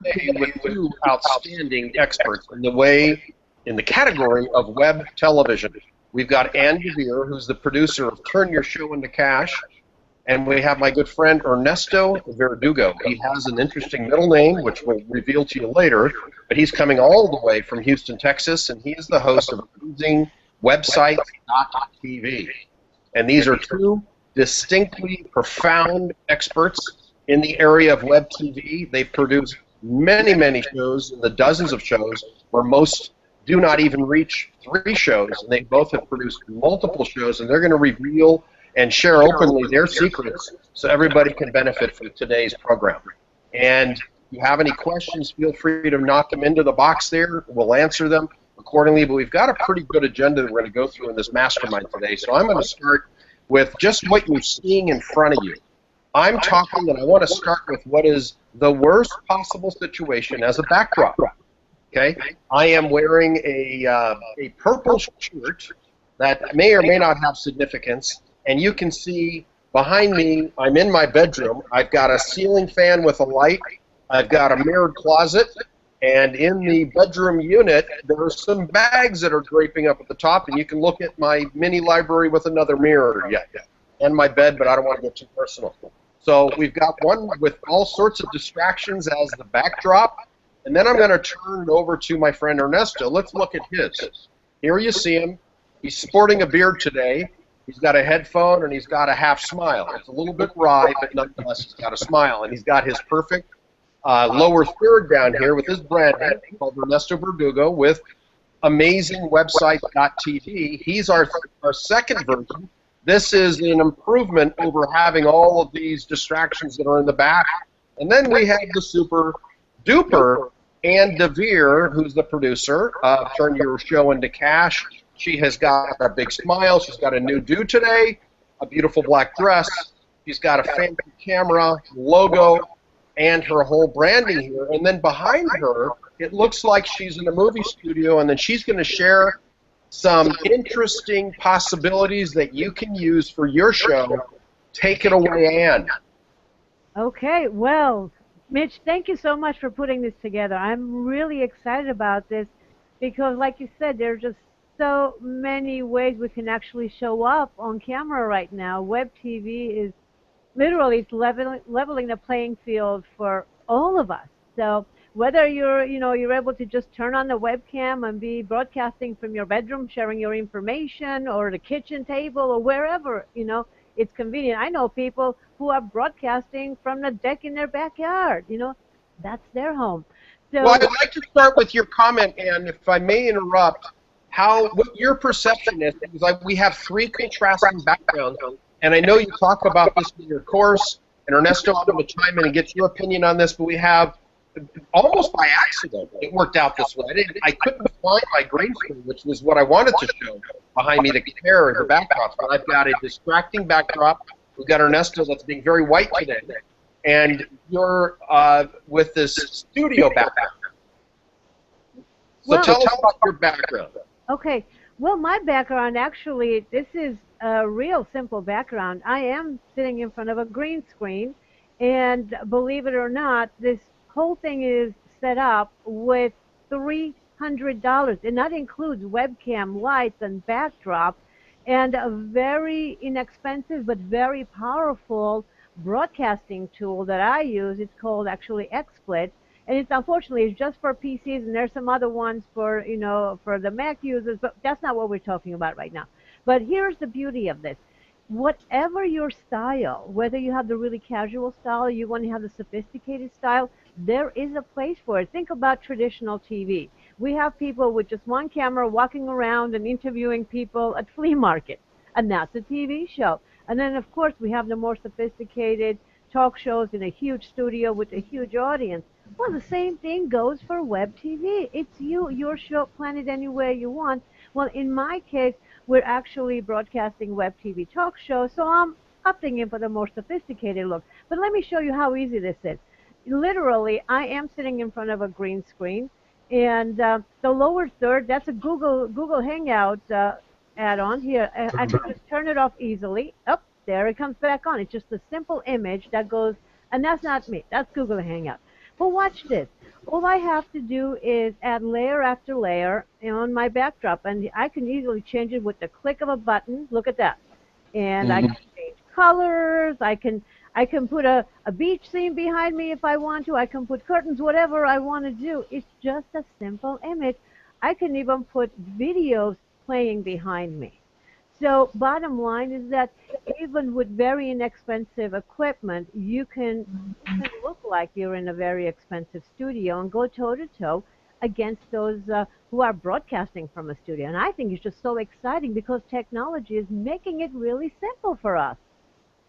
today with two outstanding experts in the category of web television. We've got DeVere, who's the producer of Turn Your Show into Cash, and we have my good friend Ernesto Verdugo. He has an interesting middle name, which we'll reveal to you later, but he's coming all the way from Houston, Texas, and he is the host of Amazing Websites.tv. And these are two distinctly profound experts in the area of web TV. They've produced many, many shows, in the dozens of shows, where most do not even reach 3 shows. And they both have produced multiple shows, and they're going to reveal and share openly their secrets so everybody can benefit from today's program. And if you have any questions, feel free to knock them into the box there. We'll answer them accordingly, but we've got a pretty good agenda that we're going to go through in this mastermind today. So I'm going to start with just what you're seeing in front of you. I'm talking, and I want to start with what is the worst possible situation as a backdrop. Okay? I am wearing a purple shirt that may or may not have significance, and you can see behind me, I'm in my bedroom. I've got a ceiling fan with a light. I've got a mirrored closet. And in the bedroom unit, there are some bags that are draping up at the top, and you can look at my mini library with another mirror and my bed, but I don't want to get too personal. So we've got one with all sorts of distractions as the backdrop, and then I'm going to turn it over to my friend Ernesto. Let's look at his. Here you see him. He's sporting a beard today. He's got a headphone, and he's got a half smile. It's a little bit wry, but nonetheless, he's got a smile, and he's got his perfect lower third down here with his brand name called Ernesto Verdugo with Amazing Websites.tv. He's our second version. This is an improvement over having all of these distractions that are in the back. And then we have the super duper DeVere, who's the producer of Turn Your Show into Cash. She has got a big smile. She's got a new do today, a beautiful black dress. She's got a fancy camera, logo, and her whole branding here. And then behind her, it looks like she's in a movie studio, and then she's going to share some interesting possibilities that you can use for your show. Take it away, Ann. Okay, well, Mitch, thank you so much for putting this together. I'm really excited about this because, like you said, there are just so many ways we can actually show up on camera right now. Web TV is literally, it's leveling the playing field for all of us. So whether you're able to just turn on the webcam and be broadcasting from your bedroom, sharing your information, or the kitchen table, or wherever, it's convenient. I know people who are broadcasting from the deck in their backyard. That's their home. So, well, I'd like to start with your comment, Ann, if I may interrupt, what your perception is, because we have 3 contrasting backgrounds. And I know you talk about this in your course, and Ernesto, I'm going to chime in and get your opinion on this, but we have, almost by accident, it worked out this way. I couldn't find my green screen, which was what I wanted to show behind me, the compare the backdrops, but I've got a distracting backdrop. We've got Ernesto that's being very white today, and you're with this studio background. So tell us about your background. Okay. Well, my background, actually, this is a real simple background. I am sitting in front of a green screen, and believe it or not, this whole thing is set up with $300, and that includes webcam, lights, and backdrop, and a very inexpensive but very powerful broadcasting tool that I use. It's called actually XSplit. And it's unfortunately it's just for PCs, and there's some other ones for for the Mac users, but that's not what we're talking about right now. But here's the beauty of this. Whatever your style, whether you have the really casual style or you want to have the sophisticated style, there is a place for it. Think about traditional TV. We have people with just one camera walking around and interviewing people at flea markets, and that's a TV show. And then, of course, we have the more sophisticated talk shows in a huge studio with a huge audience. Well, the same thing goes for web TV. It's your show, plan it anywhere you want. Well, in my case, we're actually broadcasting web TV talk shows, so I'm opting in for the more sophisticated look. But let me show you how easy this is. Literally, I am sitting in front of a green screen, and the lower third, that's a Google Hangout add-on here. I can just turn it off easily. Oh, there it comes back on. It's just a simple image that goes, and that's not me. That's Google Hangout. But watch this. All I have to do is add layer after layer on my backdrop, and I can easily change it with the click of a button. Look at that. And I can change colors. I can put a beach scene behind me if I want to. I can put curtains, whatever I want to do. It's just a simple image. I can even put videos playing behind me. So bottom line is that even with very inexpensive equipment, you can look like you're in a very expensive studio and go toe to toe against those who are broadcasting from a studio. And I think it's just so exciting because technology is making it really simple for us.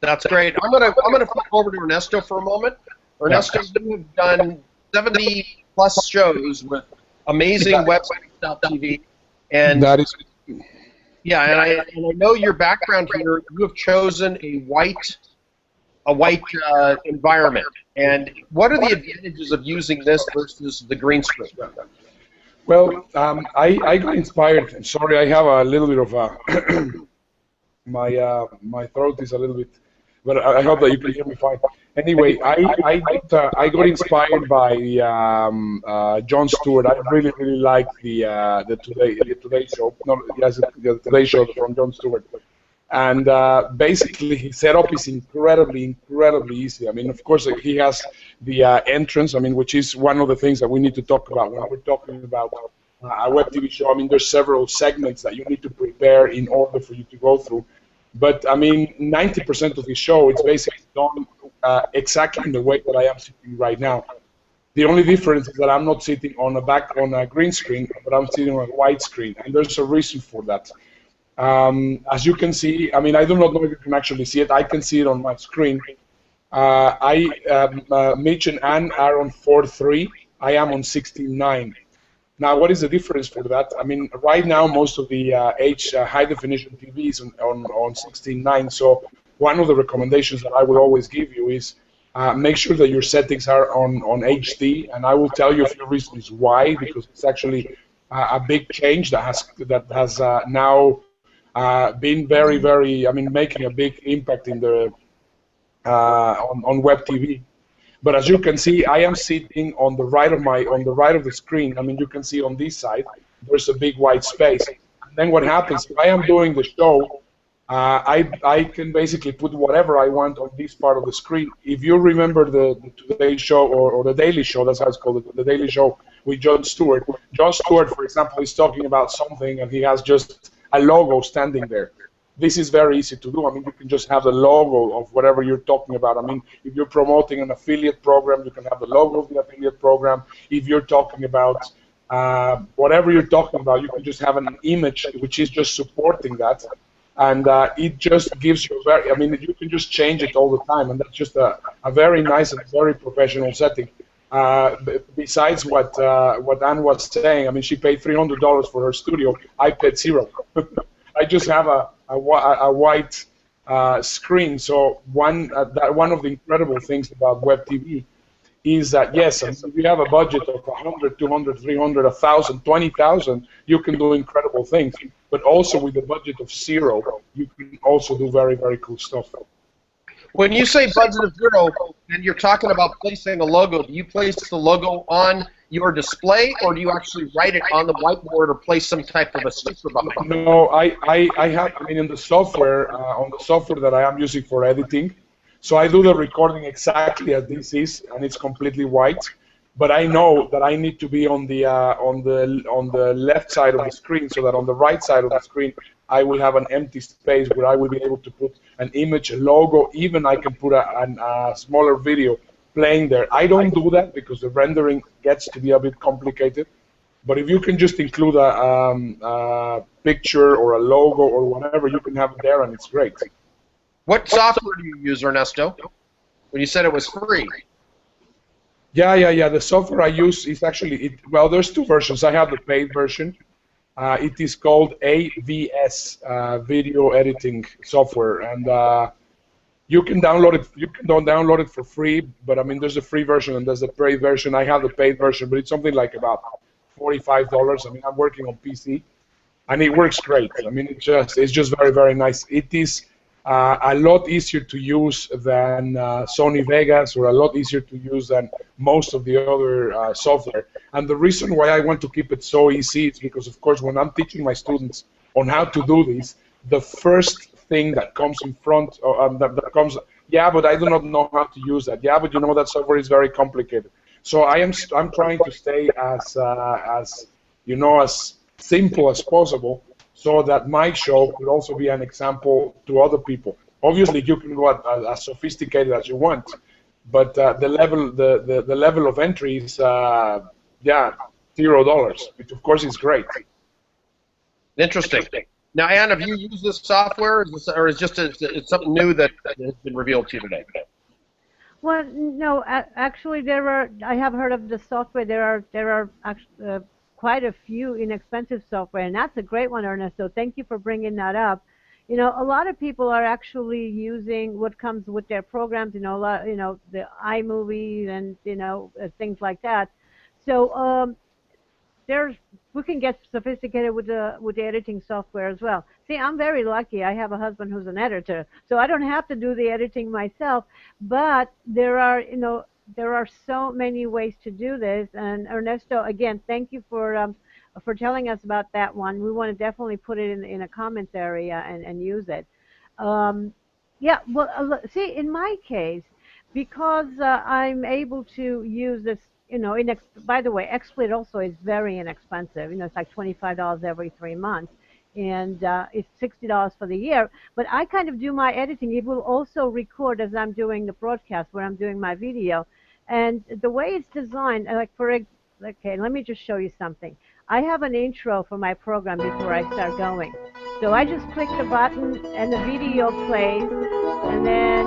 That's great. I'm gonna flip over to Ernesto for a moment. Ernesto, you have done 70 plus shows with amazing websites.tv, and That is yeah, and I know your background here. You have chosen a white environment. And what are the advantages of using this versus the green screen? well. I got inspired. Sorry, I have a little bit of my throat is a little bit, but I hope that you can hear me fine. Anyway, I got inspired by Jon Stewart. I really like the Today Show. No, yes, the Today Show from Jon Stewart. And basically, his setup is incredibly easy. I mean, of course, he has the entrance. I mean, which is one of the things that we need to talk about when we're talking about a web TV show. I mean, there's several segments that you need to prepare in order for you to go through. But I mean, 90% of the show, it's basically done exactly in the way that I am sitting right now. The only difference is that I'm not sitting on a green screen, but I'm sitting on a white screen, and there's a reason for that. As you can see, I mean, I do not know if you can actually see it. I can see it on my screen. Mitch and Ann are on 4.3. I am on 16.9. Now, what is the difference for that? I mean, right now, most of the high-definition TV is on 16.9. So one of the recommendations that I will always give you is make sure that your settings are on HD, and I will tell you a few reasons why, because it's actually a big change that has now been very, I mean, making a big impact in the on web TV. But as you can see, I am sitting on the right of the screen. I mean, you can see on this side there's a big white space. And then what happens if I am doing the show? I can basically put whatever I want on this part of the screen. If you remember the Today Show or the Daily Show, that's how it's called, the Daily Show with Jon Stewart. Jon Stewart, for example, is talking about something and he has just a logo standing there. This is very easy to do. I mean, you can just have the logo of whatever you're talking about. I mean, if you're promoting an affiliate program, you can have the logo of the affiliate program. If you're talking about whatever you're talking about, you can just have an image which is just supporting that. And it just gives you I mean, you can just change it all the time. And that's just a very nice and very professional setting. Besides what Ann was saying, I mean, she paid $300 for her studio. I paid zero. I just have a white screen. So one of the incredible things about web TV is that, yes, I mean, if you have a budget of 100, 200, 300, 1,000, 20,000, you can do incredible things. But also with a budget of zero, you can also do very cool stuff. When you say budget of zero, and you're talking about placing a logo, do you place the logo on your display, or do you actually write it on the whiteboard or place some type of a sticker behind it? No, I mean, in the software, on the software that I am using for editing, so I do the recording exactly as this is, and it's completely white. But I know that I need to be on the left side of the screen, so that on the right side of the screen I will have an empty space where I will be able to put an image, a logo, even I can put a smaller video playing there. I don't do that because the rendering gets to be a bit complicated. But if you can just include a picture or a logo or whatever, you can have it there, and it's great. What software do you use, Ernesto? When you said it was free. Yeah. The software I use is actually, well, there's two versions. I have the paid version. It is called AVS, Video Editing Software, and you can download it. You can download it for free, but I mean, there's a free version and there's a paid version. I have the paid version, but it's something like about $45. I mean, I'm working on PC, and it works great. I mean, it's just very nice. It is a lot easier to use than Sony Vegas, or a lot easier to use than most of the other software. And the reason why I want to keep it so easy is because, of course, when I'm teaching my students on how to do this, the first thing that comes in front, that comes, yeah, but I do not know how to use that. Yeah, but you know that software is very complicated. So I'm trying to stay as simple as possible, so that my show could also be an example to other people. Obviously, you can go as sophisticated as you want, but the level of entry is $0, which of course is great. Interesting. Now, Anne, have you used this software, or is it's something new that has been revealed to you today? Well, no, actually, I have heard of the software. There are actually quite a few inexpensive software, and that's a great one, Ernesto. Thank you for bringing that up. You know, a lot of people are actually using what comes with their programs. You know, the iMovie and things like that. So we can get sophisticated with the editing software as well. See, I'm very lucky. I have a husband who's an editor, so I don't have to do the editing myself. But there are so many ways to do this. And Ernesto, again, thank you for telling us about that one. We want to definitely put it in a comments area and use it. Yeah, well, see, in my case, because I'm able to use this, by the way, XSplit also is very inexpensive. You know, it's like $25 every 3 months, and it's $60 for the year. But I kind of do my editing. It will also record as I'm doing the broadcast, where I'm doing my video. And the way it's designed, okay, let me just show you something. I have an intro for my program before I start going. So I just click the button, and the video plays, and then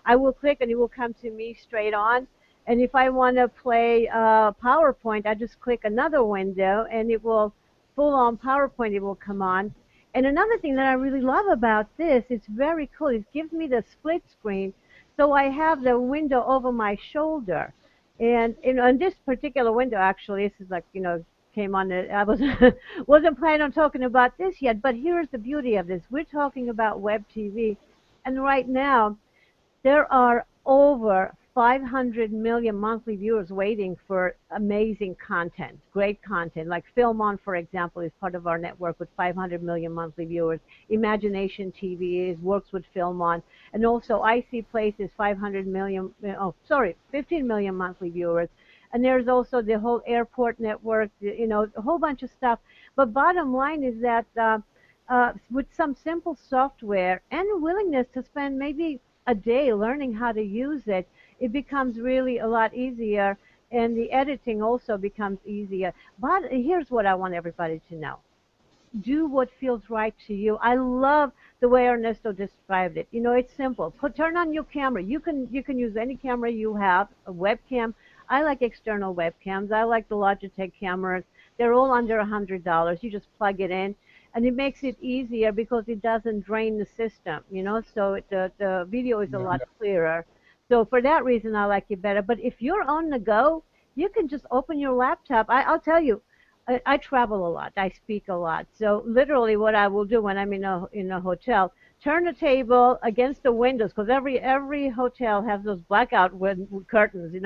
I will click, and it will come to me straight on. And if I want to play PowerPoint, I just click another window, and it will full-on PowerPoint. It will come on. And another thing that I really love about this, it's very cool. It gives me the split screen, so I have the window over my shoulder. And in this particular window, actually, this is like, came on. I wasn't planning on talking about this yet, but here's the beauty of this. We're talking about WebTV, and right now, there are over 500 million monthly viewers waiting for amazing content, great content. Like Film On, for example, is part of our network with 500 million monthly viewers. Imagination TV works with Film On. And also IC Place is 15 million monthly viewers. And there's also the whole airport network, a whole bunch of stuff. But bottom line is that with some simple software and a willingness to spend maybe a day learning how to use it, it becomes really a lot easier, and the editing also becomes easier. But here's what I want everybody to know. Do what feels right to you. I love the way Ernesto described it. It's simple. Turn on your camera. You can use any camera you have, a webcam. I like external webcams. I like the Logitech cameras. They're all under $100. You just plug it in. And it makes it easier because it doesn't drain the system, so the video is a lot clearer. So for that reason, I like it better. But if you're on the go, you can just open your laptop. I'll tell you, I travel a lot. I speak a lot. So literally what I will do when I'm in a hotel, turn the table against the windows, because every hotel has those blackout curtains,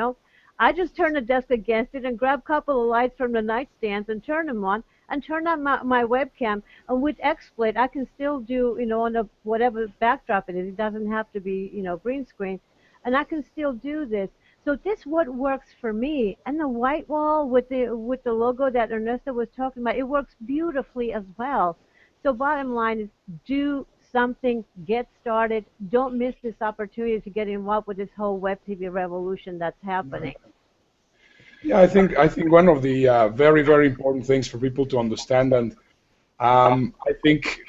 I just turn the desk against it and grab a couple of lights from the nightstands and turn them on, and turn on my webcam. And with XSplit, I can still do, on whatever backdrop it is. It doesn't have to be, green screen. And I can still do this. So this what works for me. And the white wall with the logo that Ernesto was talking about, it works beautifully as well. So bottom line is, do something, get started. Don't miss this opportunity to get involved with this whole web TV revolution that's happening. Yeah, I think one of the very, very important things for people to understand, and I think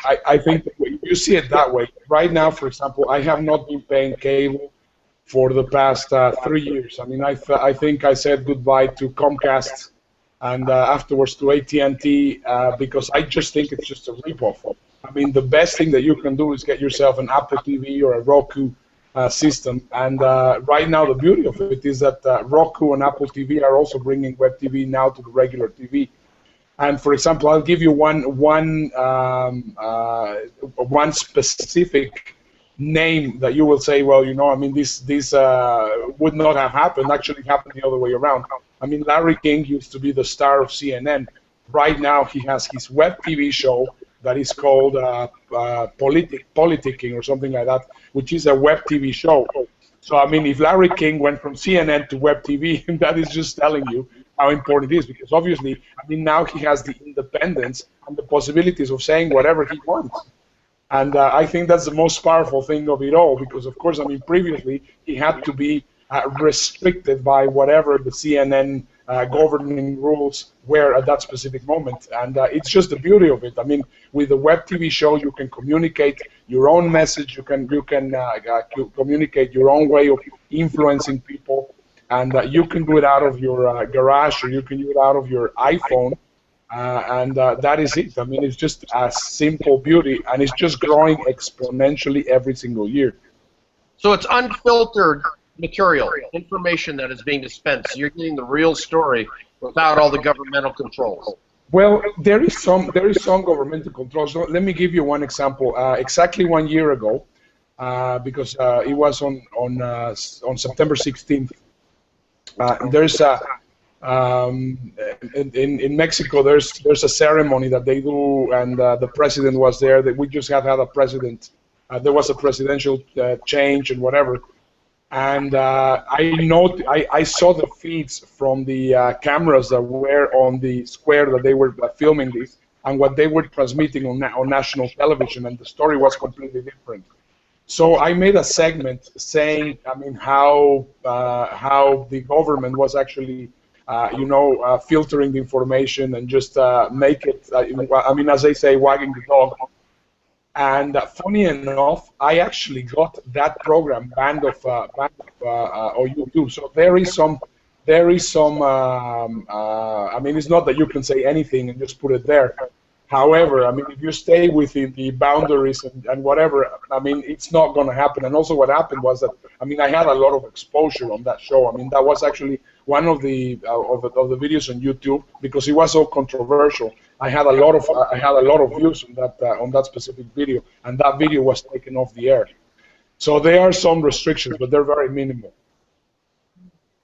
you see it that way. Right now, for example, I have not been paying cable for the past 3 years. I mean, I think I said goodbye to Comcast and afterwards to AT&T because I just think it's just a ripoff. I mean, the best thing that you can do is get yourself an Apple TV or a Roku system. And right now, the beauty of it is that Roku and Apple TV are also bringing Web TV now to the regular TV. And for example, I'll give you one specific name that you will say, well, you know, I mean, this would not have happened. Actually, it happened the other way around. I mean, Larry King used to be the star of CNN. Right now, he has his web TV show that is called Politicking or something like that, which is a web TV show. So, I mean, if Larry King went from CNN to web TV, that is just telling you how important it is, because obviously, I mean, now he has the independence and the possibilities of saying whatever he wants. And I think that's the most powerful thing of it all, because, of course, I mean, previously he had to be restricted by whatever the CNN governing rules were at that specific moment. And it's just the beauty of it. I mean, with the web TV show, you can communicate your own message. You can communicate your own way of influencing people. And you can do it out of your garage, or you can do it out of your iPhone. And that is it. I mean, it's just a simple beauty, and it's just growing exponentially every single year. So it's unfiltered material, information that is being dispensed. You're getting the real story without all the governmental controls. Well, there is some governmental controls. So let me give you one example. Exactly 1 year ago, because it was on September 16th. There's a in Mexico, there's a ceremony that they do, and the president was there. That we just had a president. There was a presidential change and whatever. And I saw the feeds from the cameras that were on the square that they were filming this, and what they were transmitting on national television, and the story was completely different. So I made a segment saying, I mean, how the government was actually, filtering the information and just make it, I mean, as they say, wagging the dog. And funny enough, I actually got that program banned off YouTube. So there is some. I mean, it's not that you can say anything and just put it there. However, I mean, if you stay within the boundaries and whatever, I mean, it's not going to happen. And also, what happened was that, I mean, I had a lot of exposure on that show. I mean, that was actually one of the videos on YouTube, because it was so controversial. I had a lot of views on that specific video, and that video was taken off the air. So there are some restrictions, but they're very minimal.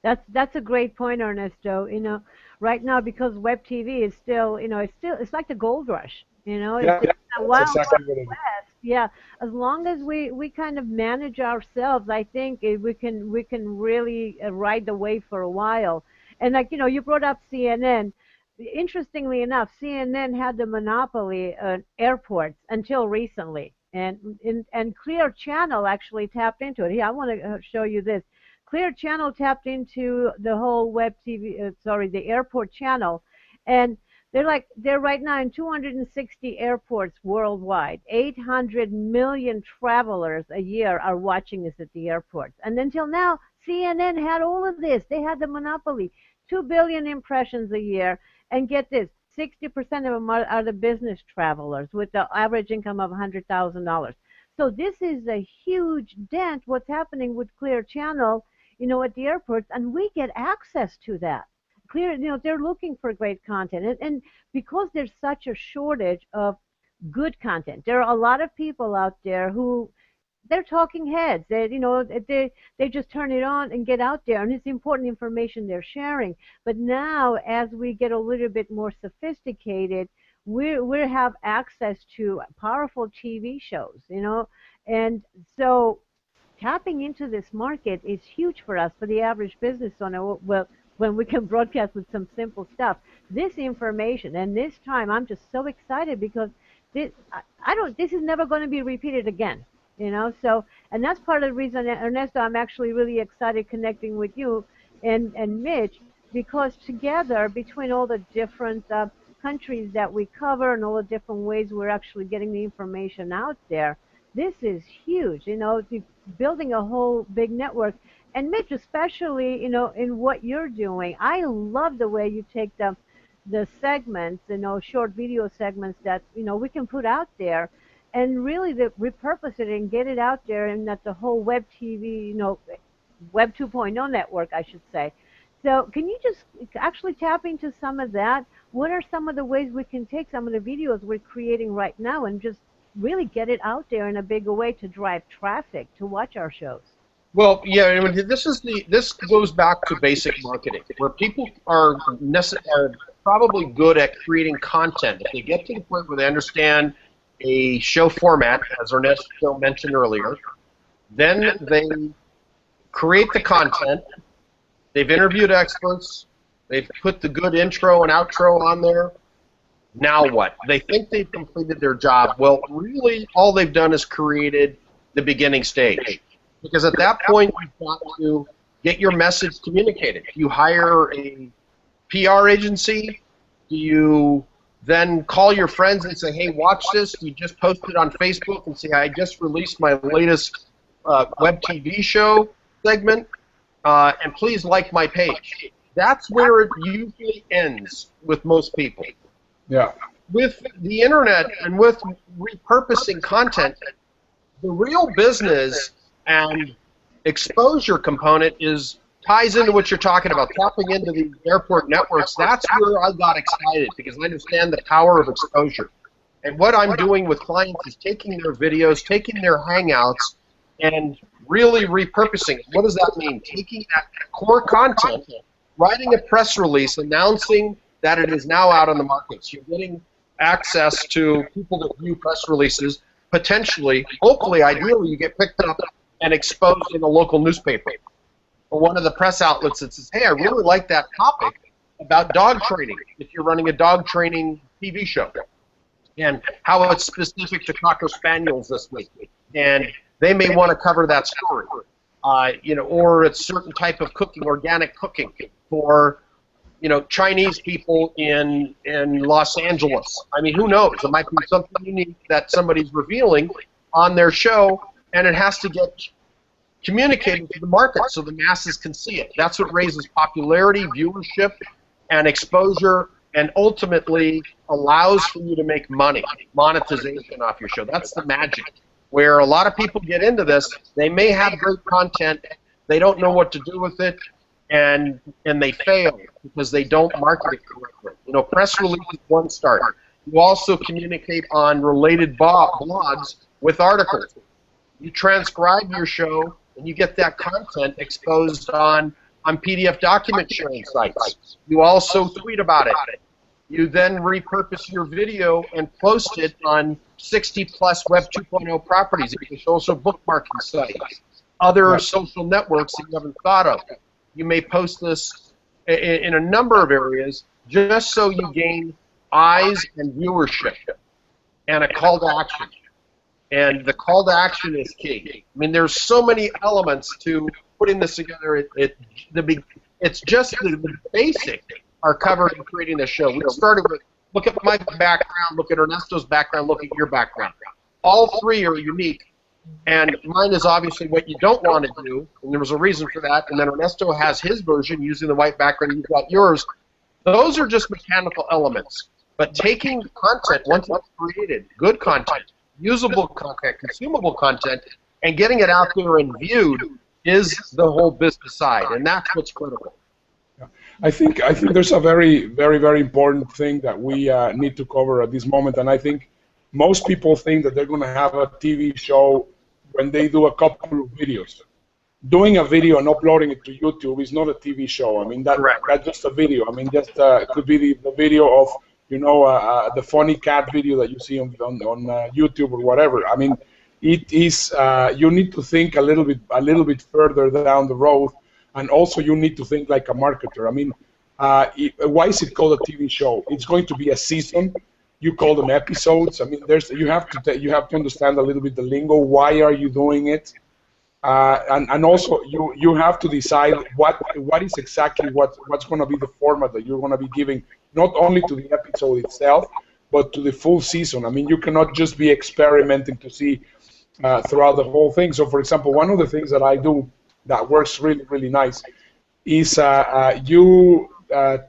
That's a great point, Ernesto. You know, right now, because web TV is still, it's like the gold rush. It's a wild exactly what it is. west. Yeah, as long as we kind of manage ourselves, I think we can really ride the wave for a while. And like you brought up CNN. Interestingly enough, CNN had the monopoly on airports until recently, and Clear Channel actually tapped into it. Here, I want to show you this. Clear Channel tapped into the whole web TV, the airport channel, and they're right now in 260 airports worldwide. 800 million travelers a year are watching this at the airports. And until now, CNN had all of this. They had the monopoly. 2 billion impressions a year, and get this, 60% of them are the business travelers with the average income of $100,000. So this is a huge dent, what's happening with Clear Channel, at the airports, and we get access to that. Clear, they're looking for great content, and because there's such a shortage of good content, there are a lot of people out there who, they're talking heads. They just turn it on and get out there, and it's important information they're sharing. But now, as we get a little bit more sophisticated, we have access to powerful TV shows, and so tapping into this market is huge for us, for the average business owner. Well, when we can broadcast with some simple stuff, this information and this time, I'm just so excited, because this is never going to be repeated again. So, and that's part of the reason, Ernesto, I'm actually really excited connecting with you and Mitch, because together, between all the different countries that we cover and all the different ways we're actually getting the information out there, this is huge, building a whole big network. And Mitch, especially, in what you're doing, I love the way you take the segments, short video segments that, we can put out there, and really repurpose it and get it out there, and that the whole web TV, Web 2.0 network, I should say. So can you just actually tap into some of that? what are some of the ways we can take some of the videos we're creating right now and just really get it out there in a bigger way to drive traffic to watch our shows? Well, yeah, I mean, this goes back to basic marketing, where people are probably good at creating content. If they get to the point where they understand a show format, as Ernesto mentioned earlier, then they create the content. They've interviewed experts. They've put the good intro and outro on there. Now what? They think they've completed their job. Well, really, all they've done is created the beginning stage. Because at that point, you've got to get your message communicated. You hire a PR agency. Do you then call your friends and say, hey, watch this? You just posted on Facebook and say, I just released my latest web TV show segment, and please like my page. That's where it usually ends with most people. Yeah. With the internet and with repurposing content, the real business and exposure component ties into what you're talking about, tapping into the airport networks. That's where I got excited, because I understand the power of exposure. And what I'm doing with clients is taking their videos, taking their hangouts, and really repurposing it. What does that mean? Taking that core content, writing a press release announcing that it is now out on the markets. You're getting access to people that view press releases. Potentially, hopefully, ideally, you get picked up and exposed in a local newspaper or one of the press outlets that says, hey, I really like that topic about dog training, if you're running a dog training TV show, and how it's specific to Cocker Spaniels this week. And they may want to cover that story. Or it's certain type of cooking, organic cooking for, Chinese people in Los Angeles. I mean, who knows? It might be something unique that somebody's revealing on their show, and it has to get communicated to the market so the masses can see it. That's what raises popularity, viewership, and exposure, and ultimately allows for you to make money, monetization off your show. That's the magic. Where a lot of people get into this, they may have great content, they don't know what to do with it, and they fail because they don't market it correctly. Press release is one start. You also communicate on related blogs with articles. You transcribe your show, and you get that content exposed on PDF document sharing sites. You also tweet about it. You then repurpose your video and post it on 60-plus Web 2.0 properties, social bookmarking sites, other social networks that you haven't thought of. You may post this in a number of areas just so you gain eyes and viewership and a call to action. And the call to action is key. I mean, there's so many elements to putting this together. It's just the basic are covered in creating the show. We started with, look at my background, look at Ernesto's background, look at your background. All three are unique, and mine is obviously what you don't want to do, and there was a reason for that, and then Ernesto has his version using the white background, you've got yours. Those are just mechanical elements. But taking content, once it's created, good content, usable content, consumable content, and getting it out there and viewed is the whole business side, and that's what's critical. I think there's a very, very, very important thing that we need to cover at this moment, and I think most people think that they're going to have a TV show when they do a couple of videos. Doing a video and uploading it to YouTube is not a TV show. I mean, that's just a video. I mean, just could be the video of, the funny cat video that you see on YouTube or whatever. I mean, it is you need to think a little bit further down the road, and also you need to think like a marketer. I mean, why is it called a TV show? It's going to be a season. You call them episodes. I mean, you have to understand a little bit the lingo. Why are you doing it? And also you have to decide what is exactly what's going to be the format that you're going to be giving, not only to the episode itself, but to the full season. I mean, you cannot just be experimenting to see throughout the whole thing. So, for example, one of the things that I do that works really, really nice is you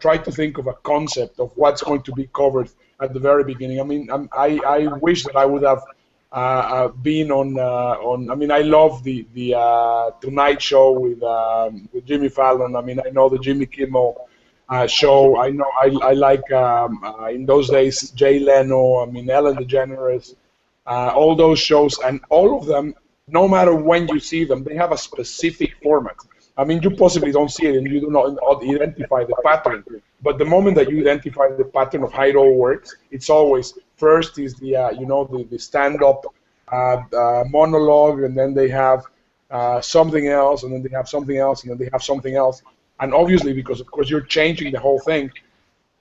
try to think of a concept of what's going to be covered at the very beginning. I mean, I wish that I would have been on. I mean, I love the Tonight Show with Jimmy Fallon. I mean, I know the Jimmy Kimmel show. I know I like in those days Jay Leno. I mean Ellen DeGeneres. All those shows, and all of them, no matter when you see them, they have a specific format. I mean, you possibly don't see it and you do not identify the pattern. But the moment that you identify the pattern of how it all works, it's always first is the the stand-up monologue, and then they have something else, and then they have something else, and then they have something else. And obviously, because of course you're changing the whole thing,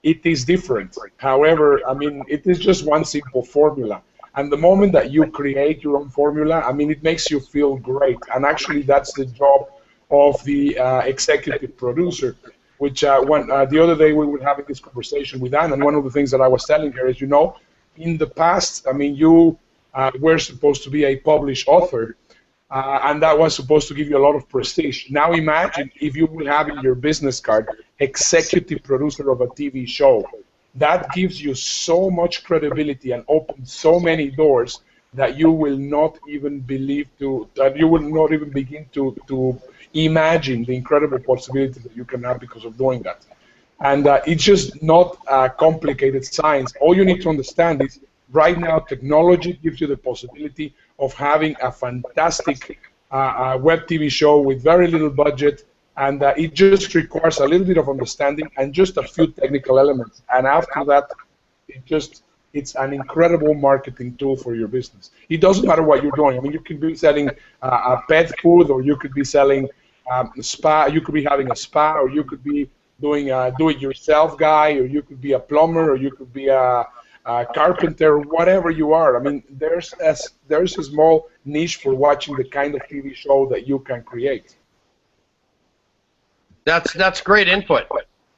it is different. However, I mean, it is just one simple formula. And the moment that you create your own formula, I mean, it makes you feel great. And actually, that's the job of the executive producer, which the other day we were having this conversation with Anne, and one of the things that I was telling her is, in the past, I mean, you were supposed to be a published author, and that was supposed to give you a lot of prestige. Now imagine if you will have in your business card, executive producer of a TV show. That gives you so much credibility and opens so many doors that you will not even begin to imagine the incredible possibilities that you can have because of doing that. And it's just not complicated science. All you need to understand is right now technology gives you the possibility of having a fantastic web TV show with very little budget, and it just requires a little bit of understanding and just a few technical elements. And after that, it's an incredible marketing tool for your business. It doesn't matter what you're doing. I mean, you could be selling pet food, or you could be selling spa. You could be having a spa, or you could be doing a do-it-yourself guy, or you could be a plumber, or you could be a carpenter, whatever you are. I mean, there's a small niche for watching the kind of TV show that you can create. That's great input.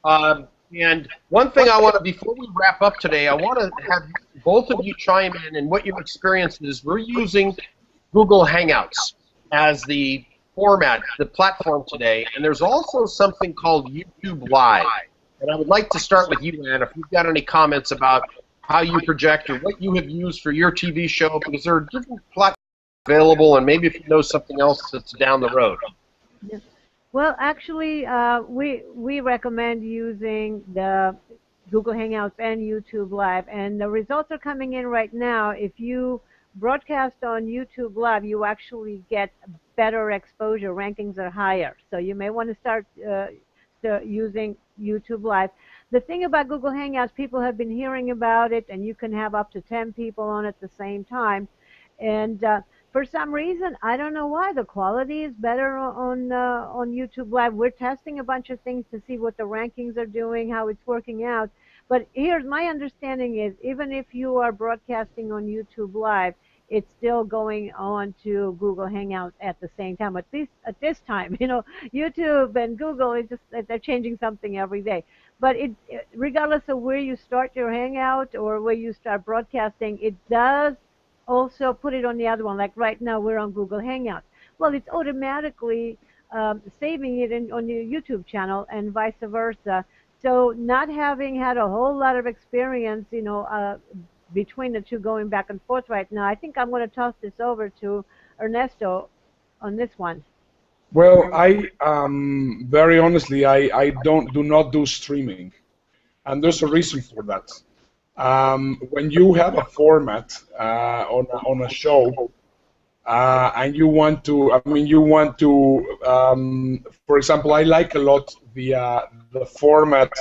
And one thing I want to, before we wrap up today, I want to have both of you chime in, and what your experience is. We're using Google Hangouts as the format, the platform today, and there's also something called YouTube Live. And I would like to start with you, Ann, if you've got any comments about how you project or what you have used for your TV show, because there are different platforms available, and maybe if you know something else that's down the road. Yeah. Well, actually, we recommend using the Google Hangouts and YouTube Live, and the results are coming in right now. If you broadcast on YouTube Live, you actually get better exposure. Rankings are higher, so you may want to start using YouTube Live. The thing about Google Hangouts, people have been hearing about it, and you can have up to 10 people on at the same time. And for some reason, I don't know why, the quality is better on YouTube Live. We're testing a bunch of things to see what the rankings are doing, how it's working out. But here's my understanding is, even if you are broadcasting on YouTube Live, it's still going on to Google Hangouts at the same time. At least at this time, YouTube and Google, they're changing something every day. But regardless of where you start your Hangout or where you start broadcasting, it does also put it on the other one. Like right now, we're on Google Hangouts. Well, it's automatically saving it on your YouTube channel and vice versa. So not having had a whole lot of experience, between the two going back and forth right now, I think I'm going to toss this over to Ernesto on this one. Well, I very honestly, I do not do streaming, and there's a reason for that. When you have a format on a show, and you want to, for example, I like a lot the format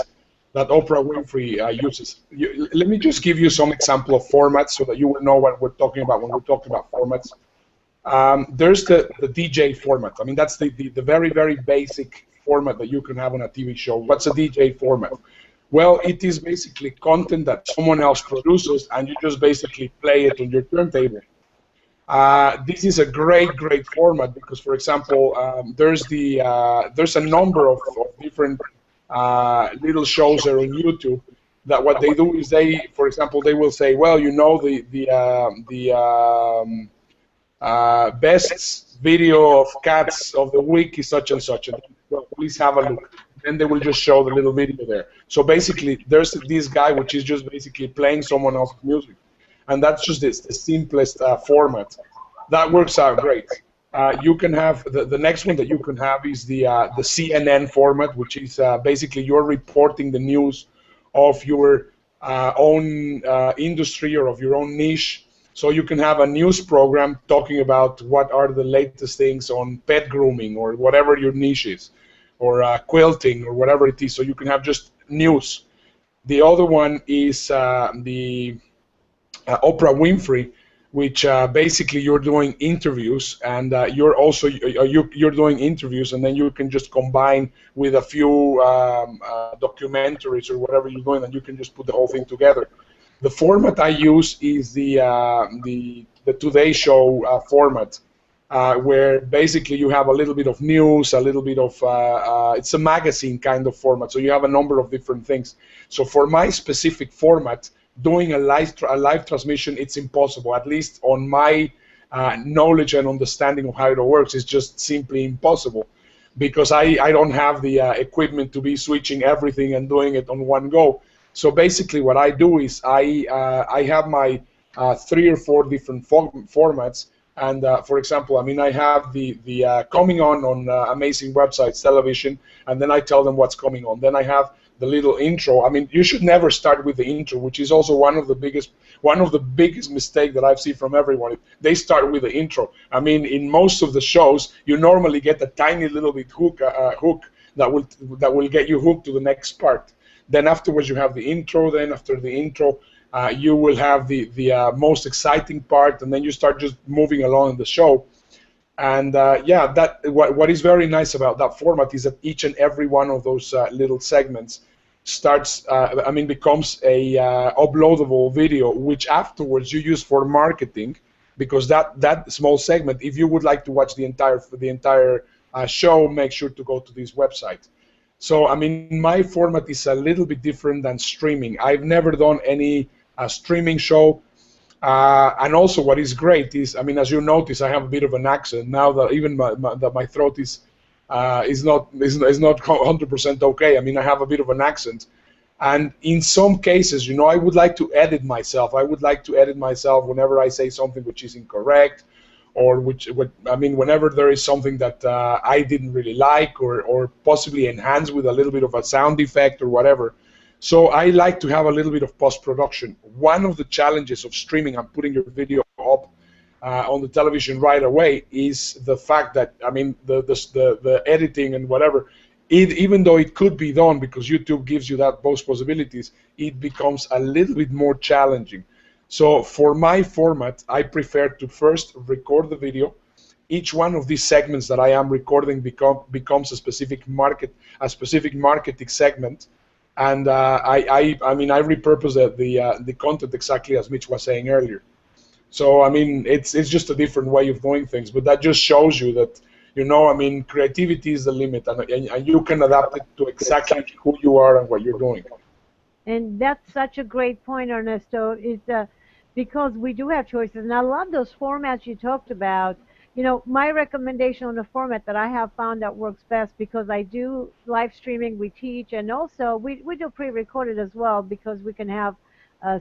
that Oprah Winfrey uses. Let me just give you some example of formats so that you will know what we're talking about when we're talking about formats. There's the DJ format. I mean, that's the very, very basic format that you can have on a TV show. What's a DJ format? Well, it is basically content that someone else produces, and you just basically play it on your turntable. This is a great format because, for example, there's a number of different little shows there on YouTube that what they do is for example, they will say, well, the best video of cats of the week is such and such, and well, please have a look. Then they will just show the little video there. So basically, there's this guy which is just basically playing someone else's music, and that's just the simplest format. That works out great. You can have the next one that you can have is the CNN format, which is basically you're reporting the news of your own industry or of your own niche. So you can have a news program talking about what are the latest things on pet grooming or whatever your niche is, or quilting or whatever it is. So you can have just news. The other one is the Oprah Winfrey, which basically you're doing interviews, and you're doing interviews, and then you can just combine with a few documentaries or whatever you're doing, and you can just put the whole thing together. The format I use is the Today Show format, where basically you have a little bit of news, a little bit of it's a magazine kind of format. So you have a number of different things. So for my specific format, doing a live transmission, it's impossible. At least on my knowledge and understanding of how it works, it's just simply impossible, because I don't have the equipment to be switching everything and doing it on one go. So basically what I do is I have my 3 or 4 different formats. And for example, I mean, I have the coming on amazing websites, television, and then I tell them what's coming on. Then I have the little intro. I mean, you should never start with the intro, which is also one of the biggest mistake that I've seen from everyone. They start with the intro. I mean, in most of the shows, you normally get a tiny little bit hook that will get you hooked to the next part. Then afterwards, you have the intro. Then after the intro, you will have the most exciting part, and then you start just moving along in the show. And yeah, what is very nice about that format is that each and every one of those little segments becomes a uploadable video, which afterwards you use for marketing, because that small segment, if you would like to watch the entire show, make sure to go to this website. So I mean, my format is a little bit different than streaming. I've never done any streaming show. And also, what is great is, I mean, as you notice, I have a bit of an accent now that even my throat is not 100% okay. I mean, I have a bit of an accent, and in some cases, you know, I would like to edit myself. I would like to edit myself whenever I say something which is incorrect, or whenever there is something that I didn't really like, or possibly enhance with a little bit of a sound effect or whatever. So I like to have a little bit of post-production. One of the challenges of streaming and putting your video up on the television right away is the fact that, I mean, the editing and whatever, even though it could be done because YouTube gives you that both possibilities, it becomes a little bit more challenging. So for my format, I prefer to first record the video. Each one of these segments that I am recording becomes a specific marketing segment. And I repurpose the content exactly as Mitch was saying earlier. So I mean, it's just a different way of doing things, but that just shows you that, you know, I mean, creativity is the limit, and you can adapt it to exactly who you are and what you're doing. And that's such a great point, Ernesto, is because we do have choices. And I love those formats you talked about. You know, my recommendation on the format that I have found that works best, because I do live streaming, we teach, and also we do pre-recorded as well, because we can have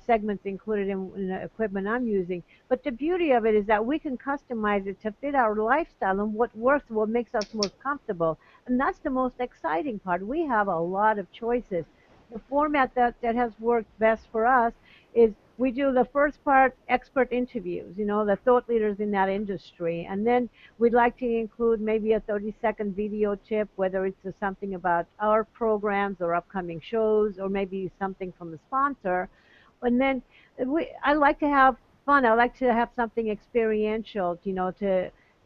segments included in the equipment I'm using. But the beauty of it is that we can customize it to fit our lifestyle and what works, what makes us most comfortable. And that's the most exciting part. We have a lot of choices. The format that has worked best for us is we do the first part, expert interviews, you know, the thought leaders in that industry. And then we'd like to include maybe a 30-second video tip, whether it's something about our programs or upcoming shows, or maybe something from the sponsor. And then I like to have fun. I like to have something experiential, you know,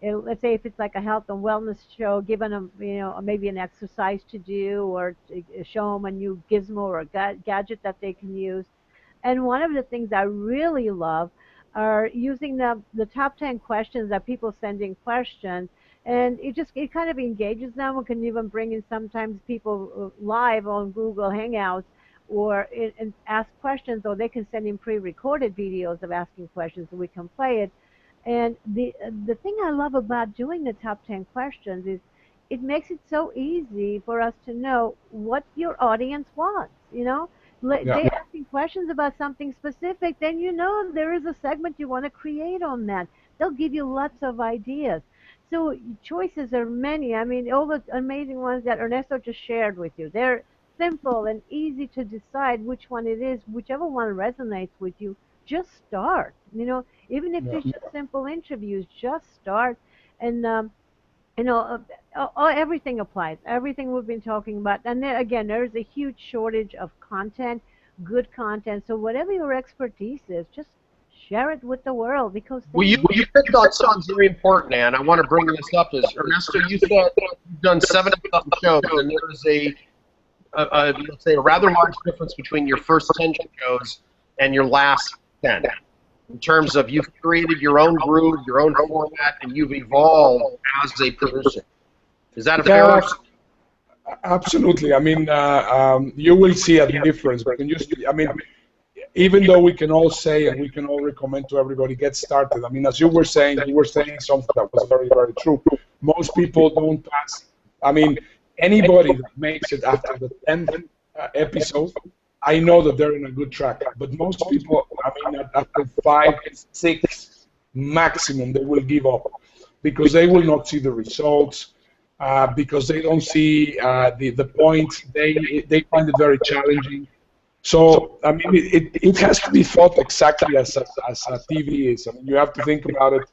let's say if it's like a health and wellness show, giving them, you know, maybe an exercise to do, or to show them a new gizmo or a gadget that they can use. And one of the things I really love are using the top 10 questions that people send in questions. And it kind of engages them. We can even bring in sometimes people live on Google Hangouts, or and ask questions, or they can send in pre-recorded videos of asking questions, and we can play it. And the thing I love about doing the top 10 questions is it makes it so easy for us to know what your audience wants, you know? They asking questions about something specific, then you know there is a segment you want to create on that. They'll give you lots of ideas. So choices are many. I mean, all the amazing ones that Ernesto just shared with you. They're simple and easy to decide which one it is, whichever one resonates with you. Just start. Even if Yeah. it's just simple interviews, just start. And everything applies. Everything we've been talking about. And then again, there's a huge shortage of content, good content. So whatever your expertise is, just share it with the world because they Well, you, need you picked on something very important, Ann. I want to bring this up. Is Ernesto, you said you've done 70-something shows, and there is let's say, a rather large difference between your first 10 shows and your last 10. In terms of you've created your own groove, your own format, and you've evolved as a producer. Is that a fair? Absolutely. I mean, you will see a difference. I mean, even though we can all say and we can all recommend to everybody get started. I mean, as you were saying something that was very, very true. Most people don't pass. I mean, anybody that makes it after the 10th episode, I know that they're in a good track. But most people, I mean, after 5, 6 maximum, they will give up because they will not see the results, because they don't see the point. They find it very challenging. So, I mean, it has to be thought exactly as a TV is. I mean, you have to think about it.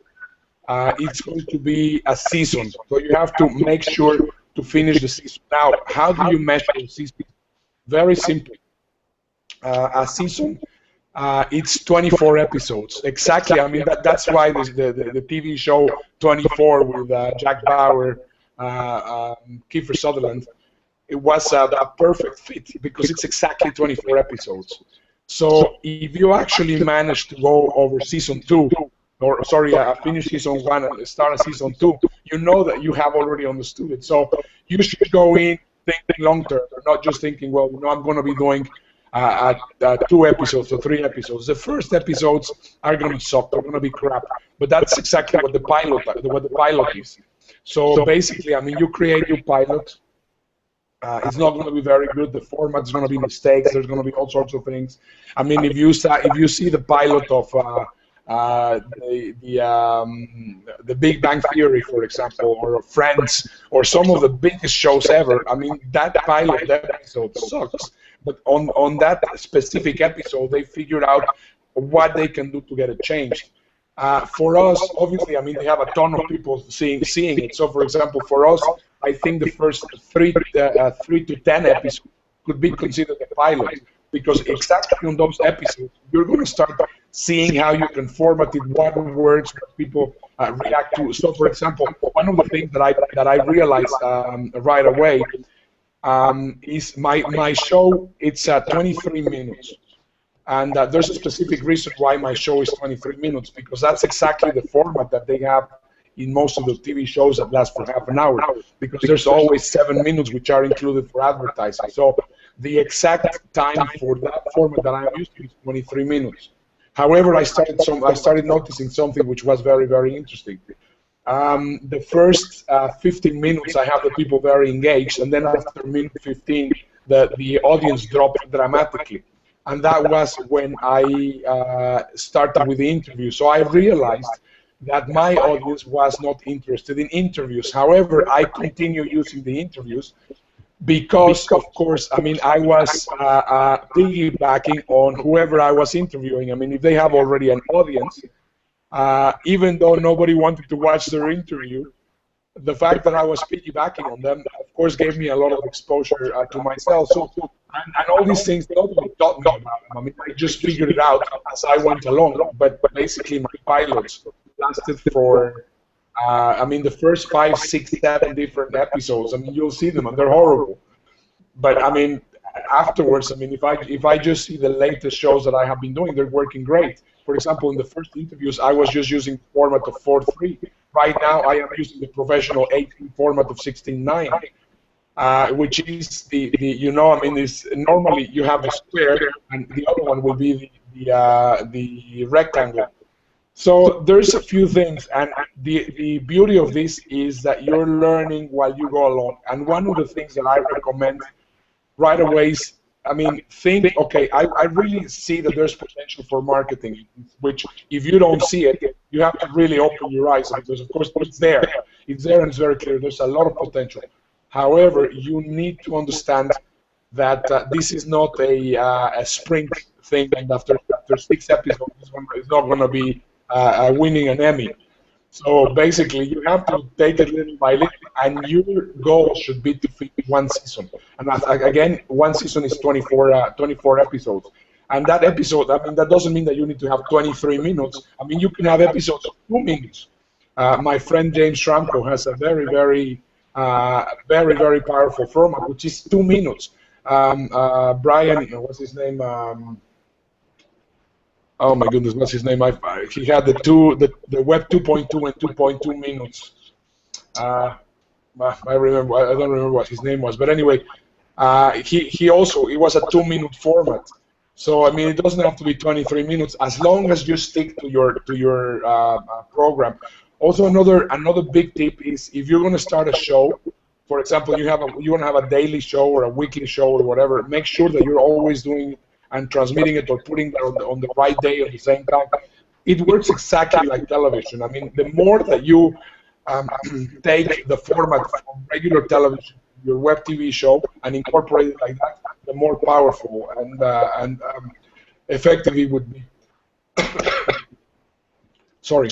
It's going to be a season, so you have to make sure to finish the season. Now, how do you measure the season? Very simply. A season, it's 24 episodes. Exactly. I mean, that's why the TV show 24 with Jack Bauer, Kiefer Sutherland, it was a perfect fit because it's exactly 24 episodes. So if you actually manage to go over season 2, or sorry, finish season 1 and start a season 2, you know that you have already understood it. So you should go in thinking long term, not just thinking, well, I'm going to be doing 2 episodes or 3 episodes. The first episodes are going to suck. They're going to be crap. But that's exactly what the pilot is. So basically, I mean, you create your pilot. It's not going to be very good. The format's going to be mistakes. There's going to be all sorts of things. I mean, if you see the pilot of the Big Bang Theory, for example, or Friends, or some of the biggest shows ever, I mean, that pilot episode sucks. But on that specific episode, they figured out what they can do to get it changed. For us, obviously, I mean, they have a ton of people seeing it. So, for example, for us, I think the first 3 to 10 episodes could be considered a pilot, because exactly on those episodes, you're going to start seeing how you can format it, what works, what people react to. So, for example, one of the things that I realized right away is my show. It's 23 minutes. And there's a specific reason why my show is 23 minutes, because that's exactly the format that they have in most of the TV shows that last for half an hour, because there's always 7 minutes which are included for advertising. So the exact time for that format that I'm used to is 23 minutes. However, I started noticing something which was very, very interesting. The first 15 minutes, I have the people very engaged, and then after minute 15, the audience dropped dramatically. And that was when I started with the interview. So I realized that my audience was not interested in interviews. However, I continue using the interviews because, of course, I mean, I was piggybacking on whoever I was interviewing. I mean, if they have already an audience, even though nobody wanted to watch their interview, the fact that I was piggybacking on them, of course, gave me a lot of exposure to myself. So, and all these things nobody taught me about them. I mean, I just figured it out as I went along. But basically, my pilots lasted for, I mean, the first 5, 6, 7 different episodes. I mean, you'll see them, and they're horrible. But I mean, afterwards, I mean, if I just see the latest shows that I have been doing, they're working great. For example, in the first interviews, I was just using the format of 4:3. Right now, I am using the professional 18 format of 16:9, which is the you know, I mean, is normally you have a square, and the other one will be the rectangle. So there's a few things, and the beauty of this is that you're learning while you go along. And one of the things that I recommend right away is, I mean, think, okay, I really see that there's potential for marketing, which if you don't see it, you have to really open your eyes, because of course it's there. It's there and it's very clear. There's a lot of potential. However, you need to understand that this is not a sprint thing, and after 6 episodes, it's not going to be winning an Emmy. So basically, you have to take it little by little, and your goal should be to finish 1 season. And again, 1 season is 24 episodes. And that episode, I mean, that doesn't mean that you need to have 23 minutes. I mean, you can have episodes of 2 minutes. My friend James Schramko has a very, very powerful format, which is 2 minutes. Brian, what's his name? Oh my goodness, what's his name? He had the Web 2.2 and 2.2 minutes. I don't remember what his name was, but anyway, it was a 2-minute format. So I mean, it doesn't have to be 23 minutes as long as you stick to your program. Also, another big tip is if you're going to start a show. For example, you want to have a daily show or a weekly show or whatever. Make sure that you're always doing it and transmitting it or putting it on the right day at the same time. It works exactly like television. I mean, the more that you take the format from regular television, your web TV show, and incorporate it like that, the more powerful and effective it would be. Sorry.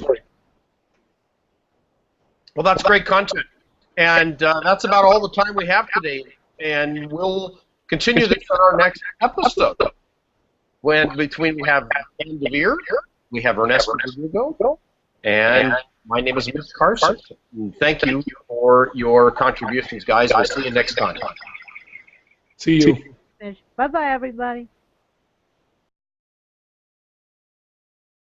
Well, that's great content. And that's about all the time we have today. And we'll continue this on our next episode. Between we have DeVere, we have Ernesto Verdugo, and my name is Mitch Carson. Thank you for your contributions, guys. We'll see you next time. See you. Bye-bye, everybody.